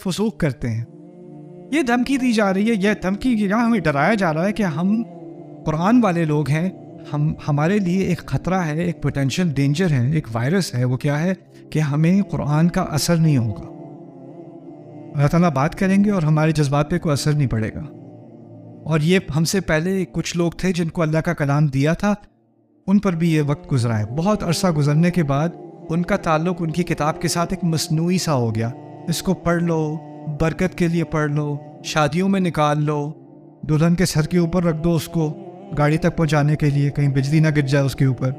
فسوق کرتے ہیں. یہ دھمکی دی جا رہی ہے, یہ دھمکی یہاں ہمیں ڈرایا جا رہا ہے کہ ہم قرآن والے لوگ ہیں, ہمارے لیے ایک خطرہ ہے, ایک پوٹینشیل ڈینجر ہے, ایک وائرس ہے. وہ کیا ہے کہ ہمیں قرآن کا اثر نہیں ہوگا. اللہ تعالیٰ بات کریں گے اور ہمارے جذبات پہ کوئی اثر نہیں پڑے گا. اور یہ ہم سے پہلے کچھ لوگ تھے جن کو اللہ کا کلام دیا تھا, ان پر بھی یہ وقت گزرا ہے. بہت عرصہ گزرنے کے بعد ان کا تعلق ان کی کتاب کے ساتھ ایک مصنوعی سا ہو گیا. اس کو پڑھ لو, برکت کے لیے پڑھ لو, شادیوں میں نکال لو, دلہن کے سر کے اوپر رکھ دو اس کو گاڑی تک پہنچانے کے لیے, کہیں بجلی نہ گر جائے اس کے اوپر,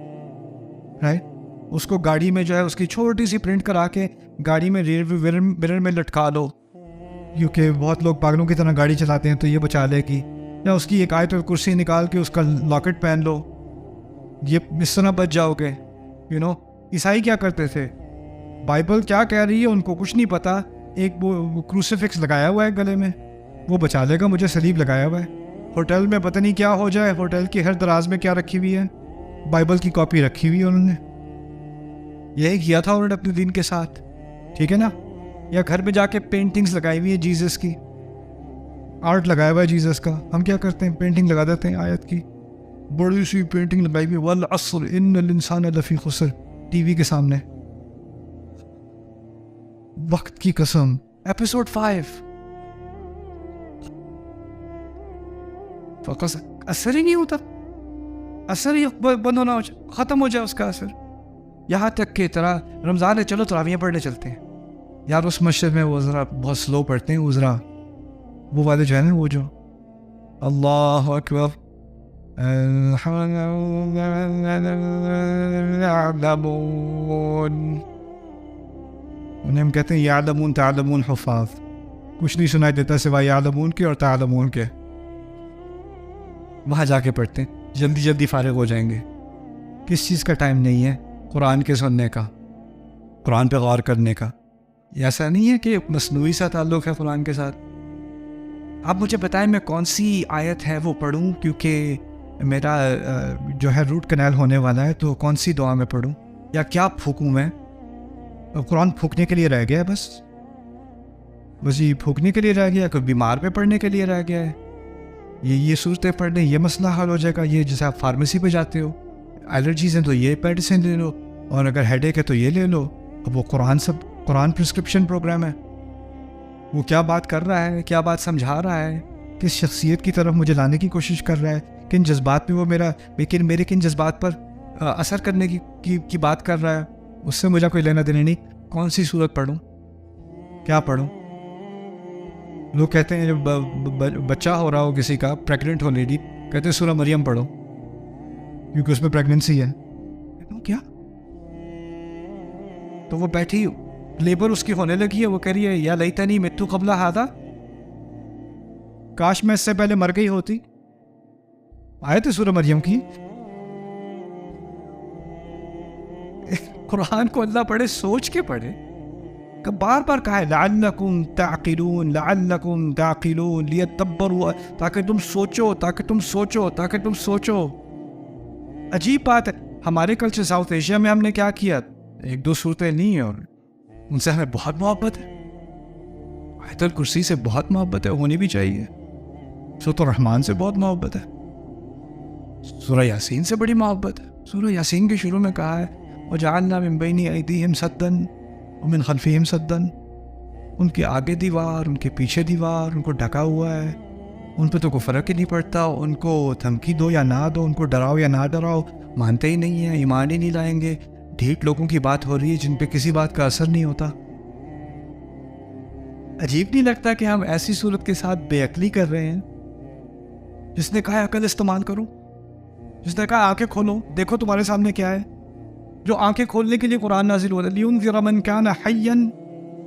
رائٹ. اس کو گاڑی میں جو ہے اس کی چھوٹی سی پرنٹ کرا کے گاڑی میں ریئر مرر میں لٹکا لو, کیونکہ بہت لوگ پاگلوں کی طرح گاڑی چلاتے ہیں تو یہ بچا لے گی. یا اس کی ایک آیت الکرسی نکال کے اس کا لاکٹ پہن لو, یہ اس طرح بچ جاؤ گے. عیسائی کیا کرتے تھے, بائبل کیا کہہ رہی ہے ان کو کچھ نہیں پتا. ایک وہ کروسیفکس لگایا ہوا ہے گلے میں, وہ بچا لے گا مجھے, سلیب لگایا ہوا ہے. ہوٹل میں پتہ نہیں کیا ہو جائے, ہوٹل کی ہر دراز میں کیا رکھی ہوئی ہے, بائبل کی کاپی رکھی ہوئی ہے انہوں نے. یہی کیا تھا انہوں نے اپنے دین کے ساتھ, ٹھیک ہے نا. یا گھر میں جا کے پینٹنگز لگائی ہوئی ہے جیزس کی, آرٹ لگایا ہوا ہے جیزس کا. ہم کیا کرتے ہیں, پینٹنگ لگا دیتے ہیں آیت کی, بڑی سی پینٹنگ لگائی ہوئی, والعصر ان الانسان لفی خسر, ٹی وی کے سامنے. وقت کی قسم, ایپیسوڈ 5 فوکس, اثر ہی نہیں ہوتا, اثر ہی بند ہونا, ختم ہو جائے اس کا اثر. یہاں تک کہ طرح رمضان ہے, چلو تراویحیں پڑھنے چلتے ہیں یار. اس مسجد میں وہ ذرا بہت سلو پڑھتے ہیں, وہ ذرا وہ والے جو ہے نا, وہ جو اللہ اکبر انہیں ہم کہتے ہیں یعلمون تعلمون حفاظ. کچھ نہیں سنائی دیتا سوائے یعلمون کے اور تعلمون کے. وہاں جا کے پڑھتے ہیں, جلدی جلدی فارغ ہو جائیں گے. کس چیز کا ٹائم نہیں ہے, قرآن کے سننے کا, قرآن پہ غور کرنے کا. ایسا نہیں ہے کہ مصنوعی سا تعلق ہے قرآن کے ساتھ. آپ مجھے بتائیں میں کون سی آیت ہے وہ پڑھوں, کیونکہ میرا جو ہے روٹ کنال ہونے والا ہے, تو کون سی دعا میں پڑھوں یا کیا پھونکوں میں. قرآن پھونکنے کے لیے رہ گیا ہے, بس یہ پھونکنے کے لیے رہ گیا ہے, کوئی بیمار پہ پڑھنے کے لیے رہ گیا ہے. یہ صورتیں پڑھ لیں, یہ مسئلہ حل ہو جائے گا. یہ جیسے آپ فارمیسی پہ جاتے ہو, الرجیز ہیں تو یہ میڈیسن لے لو, اور اگر ہیڈ ایک ہے تو یہ لے لو. اب وہ قرآن پرسکرپشن پروگرام ہے. وہ کیا بات کر رہا ہے, کیا بات سمجھا رہا ہے, کس شخصیت کی طرف مجھے لانے کی کوشش کر رہا ہے, کن جذبات پہ وہ میرے کن جذبات پر اثر کرنے کی بات کر رہا ہے, اس سے مجھے کوئی لینا دینا نہیں. کون سی صورت پڑھوں, کیا پڑھوں. لوگ کہتے ہیں جب بچہ ہو رہا ہو کسی کا, پریگننٹ ہو لیڈی, کہتے ہیں سورہ مریم پڑھو کیونکہ اس میں پریگننسی ہے. کیا, تو وہ بیٹھی لیبر اس کی ہونے لگی ہے, وہ کہہ رہی ہے یا لیتنی مت قبل ھذا, کاش میں اس سے پہلے مر گئی ہوتی. آیت ہے سورہ مریم کی. قرآن کو اللہ پڑھے, سوچ کے پڑھے. بار بار کہا ہے لعلکم تعقلون, لعلکم تعقلون لیدبروا, تاکہ تم سوچو, تاکہ تم سوچو, تاکہ تم سوچو. عجیب بات ہے, ہمارے کلچر ساؤتھ ایشیا میں ہم نے کیا کیا, ایک دو صورتیں نہیں, اور ان سے ہمیں بہت محبت ہے. آیت الکرسی سے بہت محبت ہے, ہونی بھی چاہیے. سورۃ الرحمن سے بہت محبت ہے. سورہ یاسین سے بڑی محبت ہے. سورہ یاسین کے شروع میں کہا ہے وَجَعَلْنَا مِن بَيْنِ أَيْدِيهِمْ سَدًّا وَمِنْ خَلْفِهِمْ سَدًّا. ان کے آگے دیوار, ان کے پیچھے دیوار, ان کو ڈھکا ہوا ہے. ان پہ تو کوئی فرق ہی نہیں پڑتا. ان کو دھمکی دو یا نہ دو, ان کو ڈراؤ یا نہ ڈراؤ, مانتے ہی نہیں ہیں, ایمان ہی نہیں لائیں گے. ڈھیٹ لوگوں کی بات ہو رہی ہے جن پہ کسی بات کا اثر نہیں ہوتا. عجیب نہیں لگتا کہ ہم ایسی صورت کے ساتھ بے عقلی کر رہے ہیں. جس نے کہا عقل استعمال کرو, جس نے کہا آنکھیں کھولو, دیکھو تمہارے سامنے کیا ہے. جو آنکھیں کھولنے کے لیے قرآن نازل ہوا ہے, لِيُنذِرَ مَن كَانَ حَيًّا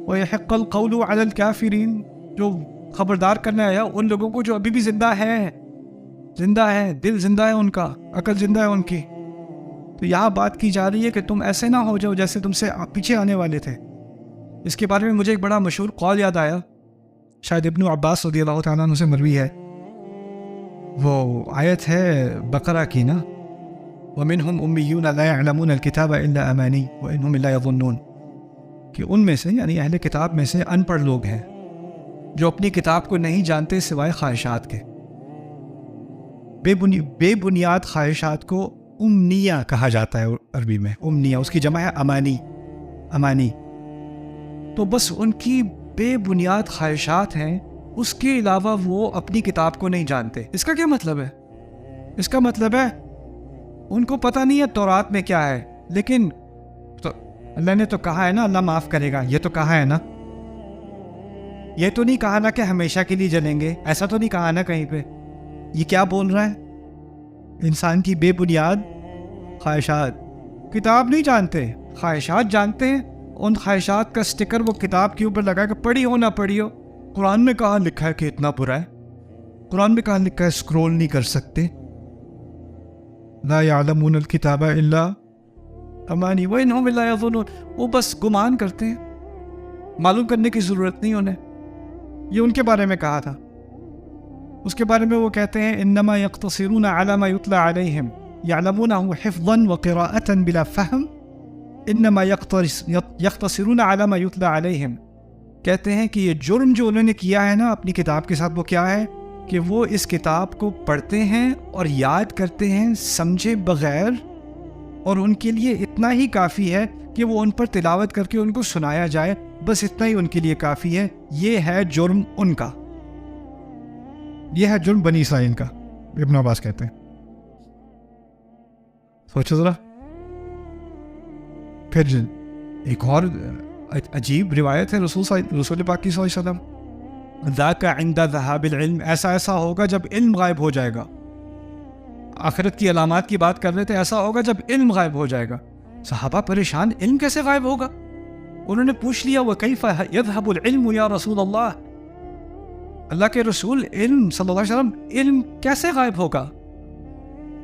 وَيَحِقَّ الْقَوْلُ عَلَى الْكَافِرِينَ, جو خبردار کرنے آیا ان لوگوں کو جو ابھی بھی زندہ ہے, دل زندہ ہے ان کا, عقل زندہ ہے ان کی. تو یہاں بات کی جا رہی ہے کہ تم ایسے نہ ہو جاؤ جیسے تم سے پیچھے آنے والے تھے. اس کے بارے میں مجھے ایک بڑا مشہور قول یاد آیا, شاید ابن عباس رضی اللہ تعالیٰ عنہ سے مروی ہے. وہ آیت ہے بقرہ کی نا, وَمِنْهُمْ أُمِّيُّونَ لَا يَعْلَمُونَ الْكِتَابَ إِلَّا أَمَانِيَّ وَإِنْهُمْ إِلَّا يَظُنُّونَ, کہ ان میں سے یعنی اہل کتاب میں سے ان پڑھ لوگ ہیں, جو اپنی کتاب کو نہیں جانتے سوائے خواہشات کے. بے بنیاد خواہشات کو امنیہ کہا جاتا ہے عربی میں. امنیہ اس کی جمع ہے امانی. تو بس ان کی بے بنیاد خواہشات ہیں، اس کے علاوہ وہ اپنی کتاب کو نہیں جانتے. اس کا کیا مطلب ہے؟ اس کا مطلب ہے ان کو پتہ نہیں ہے تورات میں کیا ہے، لیکن تو اللہ نے تو کہا ہے نا اللہ معاف کرے گا، یہ تو کہا ہے نا. یہ تو نہیں کہا نا کہ ہمیشہ کے لیے جلیں گے، ایسا تو نہیں کہا نا کہیں پہ. یہ کیا بول رہا ہے؟ انسان کی بے بنیاد خواہشات. کتاب نہیں جانتے، خواہشات جانتے ہیں. ان خواہشات کا سٹکر وہ کتاب کے اوپر لگا کہ پڑھی ہو نہ پڑھی ہو. قرآن میں کہاں لکھا ہے کہ اتنا برا ہے؟ قرآن میں کہاں لکھا ہے سکرول نہیں کر سکتے؟ لا یعلمون الکتاب الا امانی وانہم لا یظنون. وہ بس گمان کرتے ہیں، معلوم کرنے کی ضرورت نہیں انہیں. یہ ان کے بارے میں کہا تھا. اس کے بارے میں وہ کہتے ہیں انما یقتصرون علی ما یتلی علیہم یعلمونہ حفظا وقراءۃ بلا فہم انما یقتصرون علی ما یتلی علیہم. کہتے ہیں کہ یہ جرم جو انہوں نے کیا ہے نا اپنی کتاب کے ساتھ، وہ کیا ہے کہ وہ اس کتاب کو پڑھتے ہیں اور یاد کرتے ہیں سمجھے بغیر، اور ان کے لیے اتنا ہی کافی ہے کہ وہ ان پر تلاوت کر کے ان کو سنایا جائے، بس اتنا ہی ان کے لیے کافی ہے. یہ ہے جرم ان کا، یہ ہے جرم بنی اسرائیل کا. ابن عباس کہتے ہیں. سوچو ذرا. پھر ایک اور عجیب روایت ہے رسول پاک کی صلی اللہ علیہ وسلم، ذاک عند ذہاب العلم، ایسا ہوگا جب علم غائب ہو جائے گا. آخرت کی علامات کی بات کر رہے تھے، ایسا ہوگا جب علم غائب ہو جائے گا. صحابہ پریشان، علم کیسے غائب ہوگا؟ انہوں نے پوچھ لیا وَكَيْفَ يَذْهَبُ الْعِلْمُ يَا رسول اللہ، اللہ کے رسول علم صلی اللہ علیہ وسلم علم کیسے غائب ہوگا؟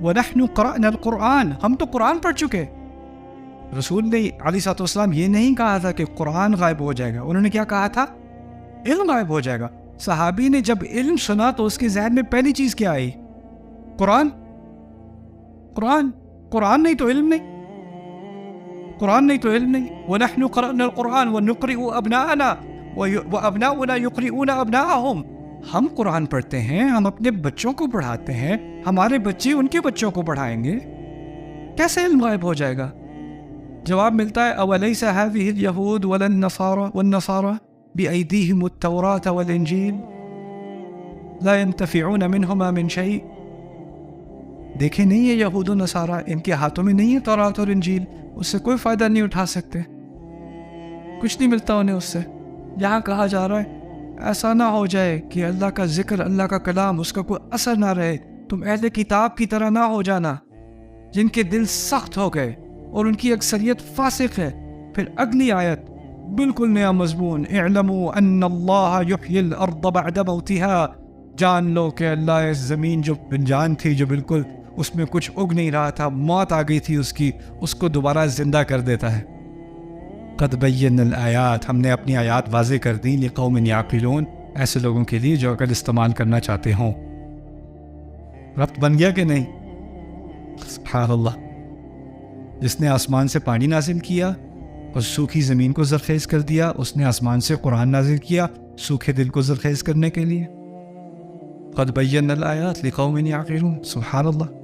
وَنَحْنُ قَرَأْنَا الْقُرْآنَ، ہم تو قرآن پڑھ چکے. رسول نے علیہ الصلوۃ والسلام یہ نہیں کہا تھا کہ قرآن غائب ہو جائے گا، انہوں نے کیا کہا تھا؟ علم غائب ہو جائے گا. صحابی نے جب علم سنا تو اس کے ذہن میں پہلی چیز کیا آئی؟ قرآن. قرآن نہیں تو علم نہیں، قرآن نہیں تو علم نہیں. وَنَحْنُ قَرَأْنَا الْقُرْآنَ وَنُقْرِئُ أَبْنَاءَنَا وَأَبْنَاؤُنَا يُقْرِئُونَ أَبْنَاءَهُمْ. ہم قرآن پڑھتے ہیں، ہم اپنے بچوں کو پڑھاتے ہیں، ہمارے بچے ان کے بچوں کو پڑھائیں گے. کیسے علم غائب ہو جائے گا؟ جواب ملتا ہے أَوَلَيْسَ هَذِهِ الْيَهُودُ وَلَا النَّصَارَى بِأَيْدِيهِمُ التَّوْرَاةَ وَالْإِنْجِيلَ لَا يَنْتَفِعُونَ مِنْهُمَا مِنْ شَيْءٍ. دیکھیں نہیں ہے یہود و نصارہ، ان کے ہاتھوں میں نہیں ہے تورات اور انجیل، اس سے کوئی فائدہ نہیں اٹھا سکتے، کچھ نہیں ملتا انہیں اس سے. یہاں کہا جا رہا ہے ایسا نہ ہو جائے کہ اللہ کا ذکر، اللہ کا کلام، اس کا کوئی اثر نہ رہے. تم اہل کتاب کی طرح نہ ہو جانا جن کے دل سخت ہو گئے اور ان کی اکثریت فاسق ہے. پھر اگلی آیت بالکل نیا مضمون، اعلموا ان اللہ یحیی الارض بعد موتها. جان لو کہ اللہ اس زمین جو بنجان تھی، جو بالکل اس میں کچھ اگ نہیں رہا تھا، موت آ گئی تھی اس کی، اس کو دوبارہ زندہ کر دیتا ہے. قد بینا الآیات، ہم نے اپنی آیات واضح کر دی، لقوم یعقلون، ایسے لوگوں کے لیے جو عقل استعمال کرنا چاہتے ہوں. ربط بن گیا کہ نہیں؟ سبحان اللہ. جس نے آسمان سے پانی نازل کیا اور سوکھی زمین کو زرخیز کر دیا، اس نے آسمان سے قرآن نازل کیا سوکھے دل کو زرخیز کرنے کے لیے. قد بینا الآیات لقوم یعقلون. سبحان اللہ.